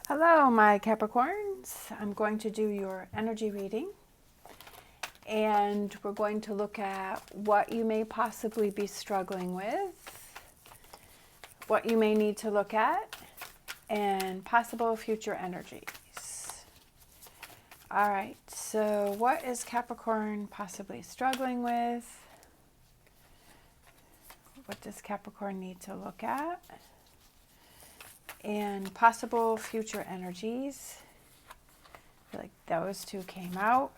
Hello, my Capricorns. I'm going to do your energy reading, and we're going to look at what you may possibly be struggling with, what you may need to look at, and possible future energies. All right, so what is Capricorn possibly struggling with? What does Capricorn need to look at? And possible future energies. I feel like those two came out.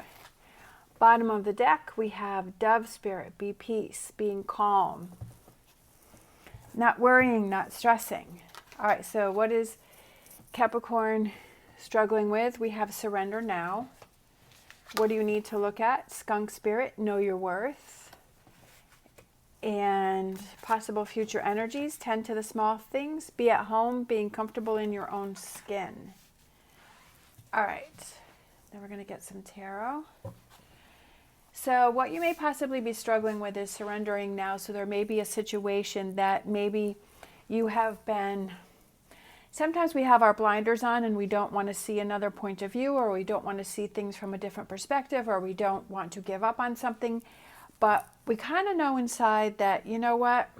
Bottom of the deck, we have Dove Spirit, be peace, being calm, not worrying, not stressing. All right, so what is Capricorn struggling with? We have Surrender Now. What do you need to look at? Skunk Spirit, know your worth. And possible future energies, tend to the small things, be at home, being comfortable in your own skin. All right, then we're going to get some tarot. So what you may possibly be struggling with is surrendering now. So there may be a situation that maybe you have been, sometimes we have our blinders on and we don't want to see another point of view, or we don't want to see things from a different perspective, or we don't want to give up on something. But we kind of know inside that, you know what,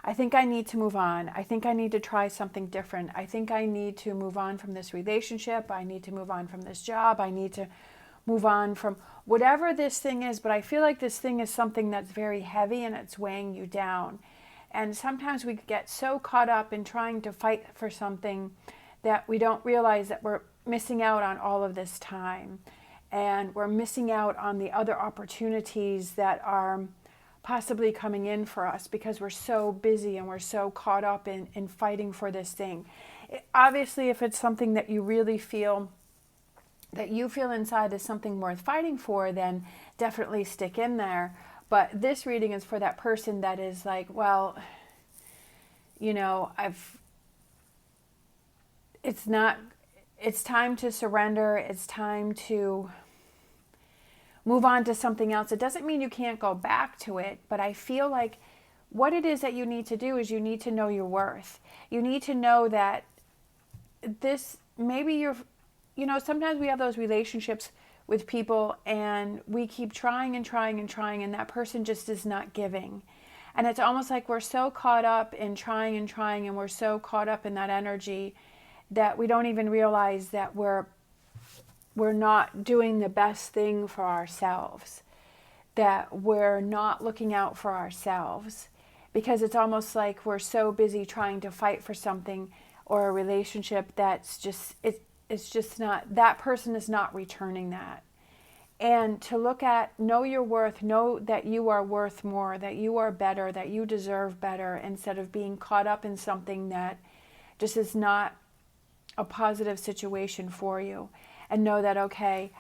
I think I need to move on. I think I need to try something different. I think I need to move on from this relationship. I need to move on from this job. I need to move on from whatever this thing is. But I feel like this thing is something that's very heavy and it's weighing you down. And sometimes we get so caught up in trying to fight for something that we don't realize that we're missing out on all of this time. And we're missing out on the other opportunities that are possibly coming in for us because we're so busy and we're so caught up in fighting for this thing. Obviously, if it's something that you really feel, that you feel inside is something worth fighting for, then definitely stick in there. But this reading is for that person that is like, well, you know, it's time to surrender. It's time to move on to something else. It doesn't mean you can't go back to it, but I feel like what it is that you need to do is you need to know your worth. You need to know that this, maybe you're, you know, sometimes we have those relationships with people and we keep trying and trying and trying, and that person just is not giving. And it's almost like we're so caught up in trying and trying, and we're so caught up in that energy that we don't even realize that we're not doing the best thing for ourselves, that we're not looking out for ourselves, because it's almost like we're so busy trying to fight for something or a relationship that's just, it's just not, that person is not returning that. And to look at, know your worth, know that you are worth more, that you are better, that you deserve better, instead of being caught up in something that just is not a positive situation for you. And know that, okay,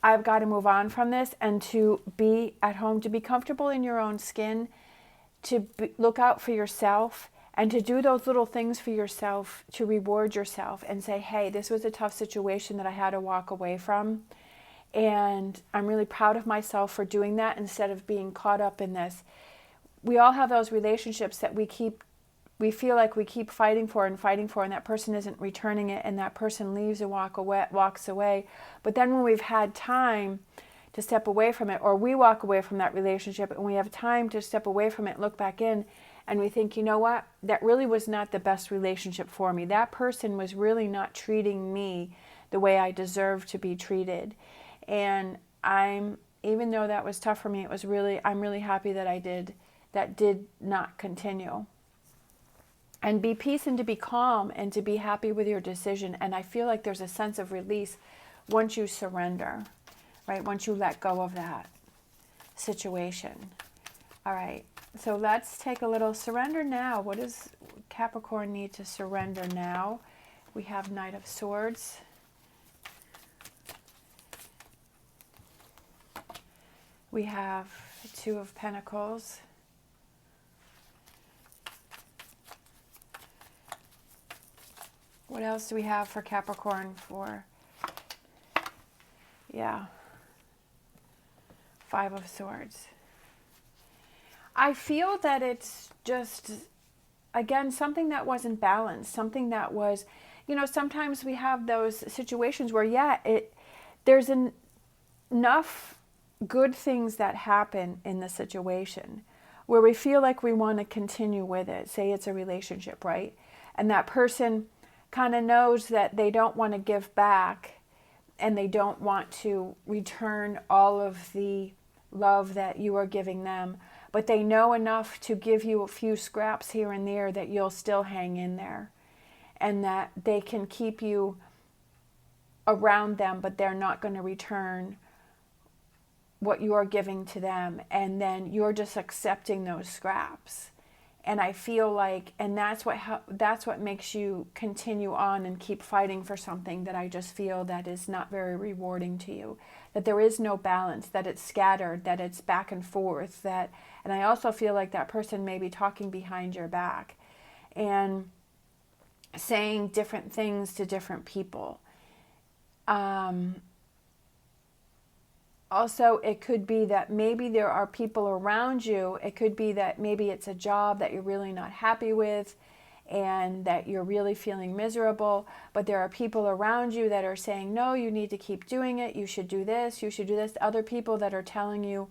I've got to move on from this, and to be at home, to be comfortable in your own skin, to look out for yourself, and to do those little things for yourself, to reward yourself and say, hey, this was a tough situation that I had to walk away from. And I'm really proud of myself for doing that, instead of being caught up in this. We all have those relationships that we feel like we keep fighting for, and that person isn't returning it, and that person leaves and walks away. But then when we've had time to step away from it, or we walk away from that relationship and we have time to step away from it, look back in, and we think, you know what, that really was not the best relationship for me. That person was really not treating me the way I deserve to be treated. And even though that was tough for me, I'm really happy that did not continue. And be peace, and to be calm, and to be happy with your decision. And I feel like there's a sense of release once you surrender, right? Once you let go of that situation. All right, so let's take a little surrender now. What does Capricorn need to surrender now? We have Knight of Swords. We have Two of Pentacles. What else do we have for Capricorn for? Yeah. Five of Swords. I feel that it's just, again, something that wasn't balanced, something that was, sometimes we have those situations where, yeah, there's enough good things that happen in the situation where we feel like we want to continue with it. Say it's a relationship, right? And that person kind of knows that they don't want to give back and they don't want to return all of the love that you are giving them, but they know enough to give you a few scraps here and there that you'll still hang in there, and that they can keep you around them, but they're not going to return what you are giving to them, and then you're just accepting those scraps. And I feel like, and that's what makes you continue on and keep fighting for something that I just feel that is not very rewarding to you, that there is no balance, that it's scattered, that it's back and forth, and I also feel like that person may be talking behind your back and saying different things to different people. Also, it could be that maybe there are people around you. It could be that maybe it's a job that you're really not happy with and that you're really feeling miserable, but there are people around you that are saying, no, you need to keep doing it. You should do this. You should do this. Other people that are telling you,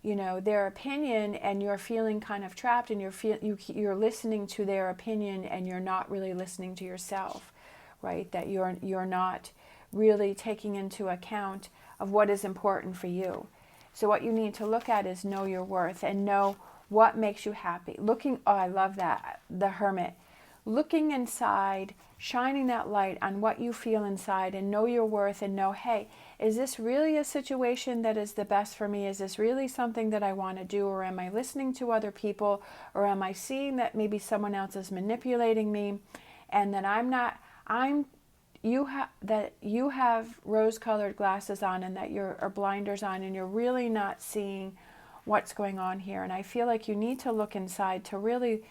their opinion, and you're feeling kind of trapped, and you're listening to their opinion and you're not really listening to yourself, right? That you're not really taking into account of what is important for you. So what you need to look at is know your worth and know what makes you happy. I love that, the Hermit. Looking inside, shining that light on what you feel inside, and know your worth and know, hey, is this really a situation that is the best for me? Is this really something that I want to do? Or am I listening to other people? Or am I seeing that maybe someone else is manipulating me and that you have rose-colored glasses on and that or blinders on, and you're really not seeing what's going on here? And I feel like you need to look inside to really,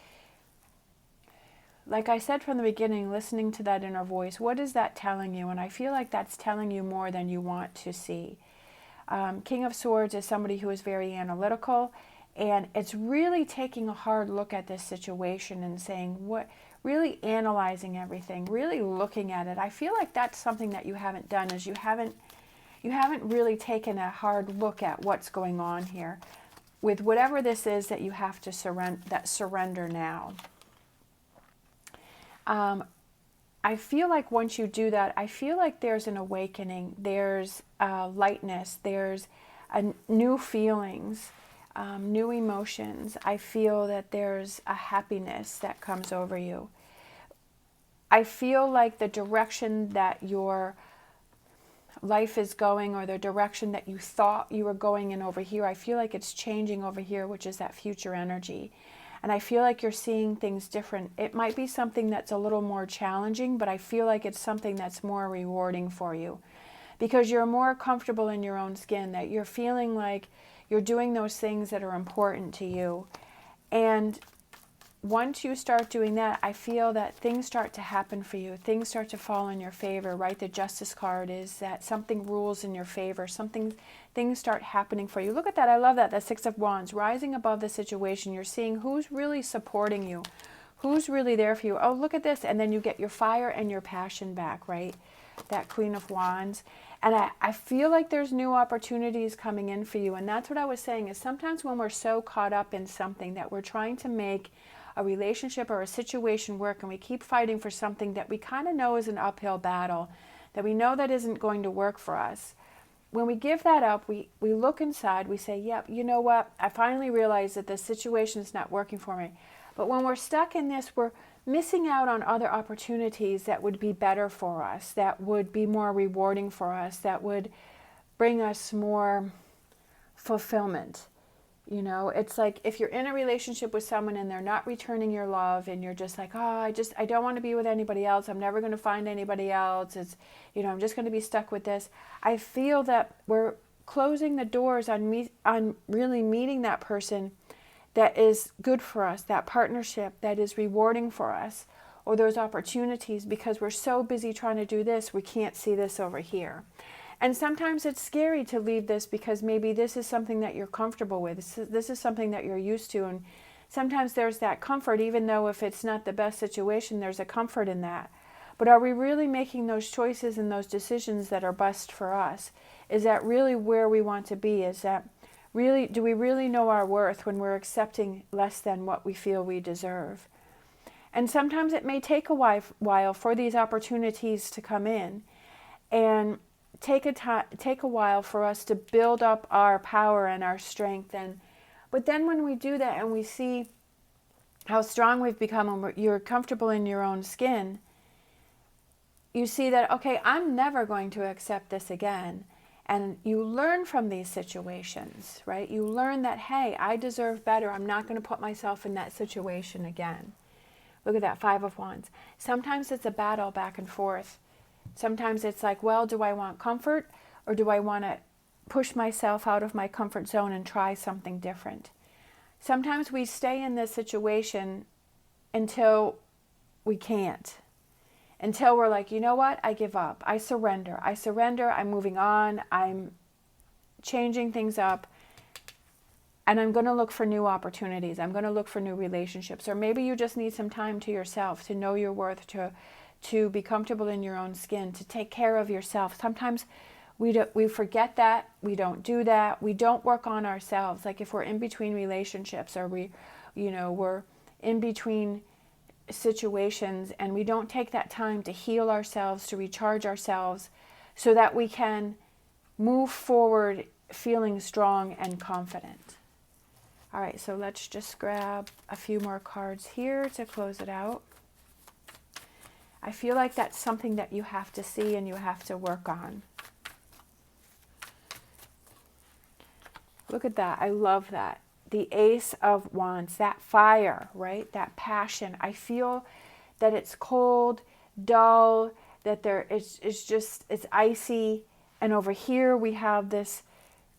like I said from the beginning, listening to that inner voice. What is that telling you? And I feel like that's telling you more than you want to see. King of Swords is somebody who is very analytical, and it's really taking a hard look at this situation and saying, really analyzing everything, really looking at it. I feel like that's something that you haven't done, is you haven't really taken a hard look at what's going on here with whatever this is that you have to surrender now. I feel like once you do that, I feel like there's an awakening, there's lightness, there's new feelings, new emotions. I feel that there's a happiness that comes over you. I feel like the direction that your life is going, or the direction that you thought you were going in over here, I feel like it's changing over here, which is that future energy. And I feel like you're seeing things different. It might be something that's a little more challenging, but I feel like it's something that's more rewarding for you, because you're more comfortable in your own skin, that you're feeling like you're doing those things that are important to you. And once you start doing that, I feel that things start to happen for you. Things start to fall in your favor, right? The Justice card is that something rules in your favor. Things start happening for you. Look at that. I love that. The Six of Wands, rising above the situation. You're seeing who's really supporting you, who's really there for you. Oh, look at this. And then you get your fire and your passion back, right? That Queen of Wands. And I feel like there's new opportunities coming in for you. And that's what I was saying, is sometimes when we're so caught up in something that we're trying to make a relationship or a situation work, and we keep fighting for something that we kind of know is an uphill battle, that we know that isn't going to work for us. When we give that up, we look inside, we say, yep, you know what? I finally realized that this situation is not working for me. But when we're stuck in this, we're missing out on other opportunities that would be better for us, that would be more rewarding for us, that would bring us more fulfillment. You know, it's like if you're in a relationship with someone and they're not returning your love, and you're just like, oh, I don't want to be with anybody else. I'm never going to find anybody else. It's, I'm just going to be stuck with this. I feel that we're closing the doors on really meeting that person that is good for us, that partnership that is rewarding for us, or those opportunities, because we're so busy trying to do this, we can't see this over here. And sometimes it's scary to leave this, because maybe this is something that you're comfortable with. This is something that you're used to. And sometimes there's that comfort, even though if it's not the best situation, there's a comfort in that. But are we really making those choices and those decisions that are best for us? Is that really where we want to be? Is that really, do we really know our worth when we're accepting less than what we feel we deserve? And sometimes it may take a while for these opportunities to come in, and take a while for us to build up our power and our strength. But then when we do that and we see how strong we've become and you're comfortable in your own skin, you see that, okay, I'm never going to accept this again. And you learn from these situations, right? You learn that, hey, I deserve better. I'm not going to put myself in that situation again. Look at that, 5 of Wands. Sometimes it's a battle back and forth. Sometimes it's like, well, do I want comfort, or do I want to push myself out of my comfort zone and try something different? Sometimes we stay in this situation until we can't. Until we're like, you know what, I give up. I surrender. I'm moving on. I'm changing things up. And I'm going to look for new opportunities. I'm going to look for new relationships. Or maybe you just need some time to yourself, to know your worth, to be comfortable in your own skin, to take care of yourself. Sometimes we forget that. We don't do that. We don't work on ourselves. Like if we're in between relationships, or we're in between situations, and we don't take that time to heal ourselves, to recharge ourselves, so that we can move forward feeling strong and confident. All right, so let's just grab a few more cards here to close it out. I feel like that's something that you have to see and you have to work on. Look at that. I love that. The Ace of Wands, that fire, right? That passion. I feel that it's cold, dull, that it's icy. And over here we have this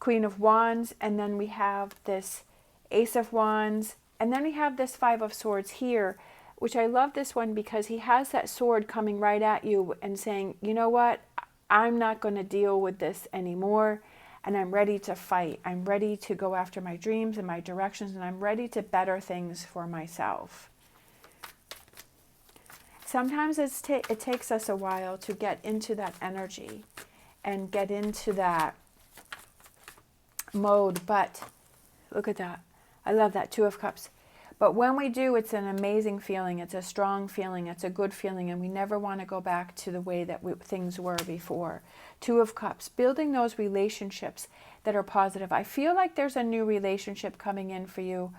Queen of Wands, and then we have this Ace of Wands, and then we have this 5 of Swords here, which I love this one because he has that sword coming right at you and saying, you know what? I'm not going to deal with this anymore. And I'm ready to fight. I'm ready to go after my dreams and my directions, and I'm ready to better things for myself. Sometimes it takes us a while to get into that energy and get into that mode, but look at that. I love that, 2 of Cups. But when we do, it's an amazing feeling. It's a strong feeling. It's a good feeling. And we never want to go back to the way that things were before. 2 of Cups, building those relationships that are positive. I feel like there's a new relationship coming in for you.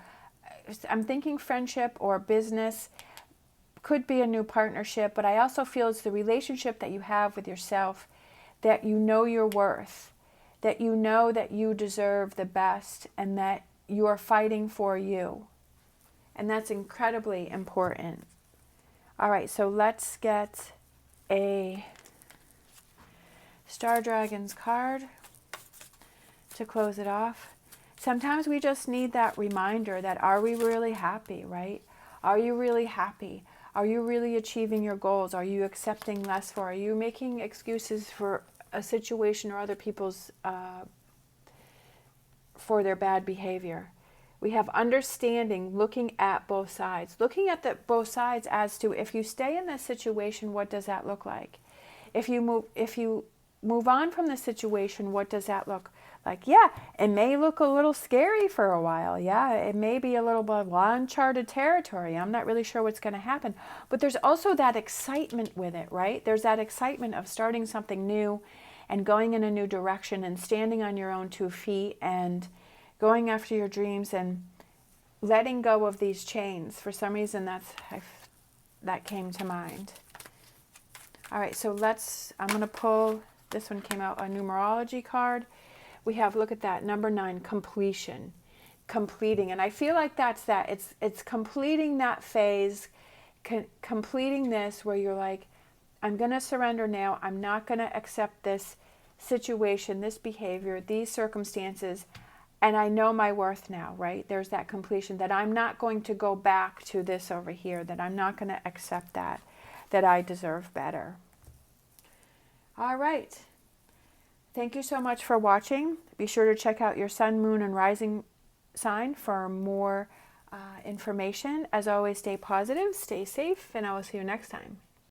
I'm thinking friendship or business. Could be a new partnership. But I also feel it's the relationship that you have with yourself, that you know your worth, that you know that you deserve the best, and that you are fighting for you. And that's incredibly important. All right, so let's get a Star Dragons card to close it off. Sometimes we just need that reminder that, are we really happy, right? Are you really happy? Are you really achieving your goals? Are you accepting less for? Are you making excuses for a situation or other people's for their bad behavior? We have understanding, looking at both sides. Looking at both sides as to, if you stay in this situation, what does that look like? If you move on from the situation, what does that look like? Yeah, it may look a little scary for a while. Yeah, it may be a little bit of uncharted territory. I'm not really sure what's going to happen. But there's also that excitement with it, right? There's that excitement of starting something new and going in a new direction and standing on your own 2 feet and going after your dreams and letting go of these chains. For some reason, that came to mind. All right, so I'm going to pull, this one came out, a numerology card. We have, look at that, number 9, completion. Completing, and I feel like that's that. It's completing that phase, completing this where you're like, I'm going to surrender now. I'm not going to accept this situation, this behavior, these circumstances. And I know my worth now, right? There's that completion, that I'm not going to go back to this over here, that I'm not going to accept that I deserve better. All right. Thank you so much for watching. Be sure to check out your sun, moon, and rising sign for more information. As always, stay positive, stay safe, and I will see you next time.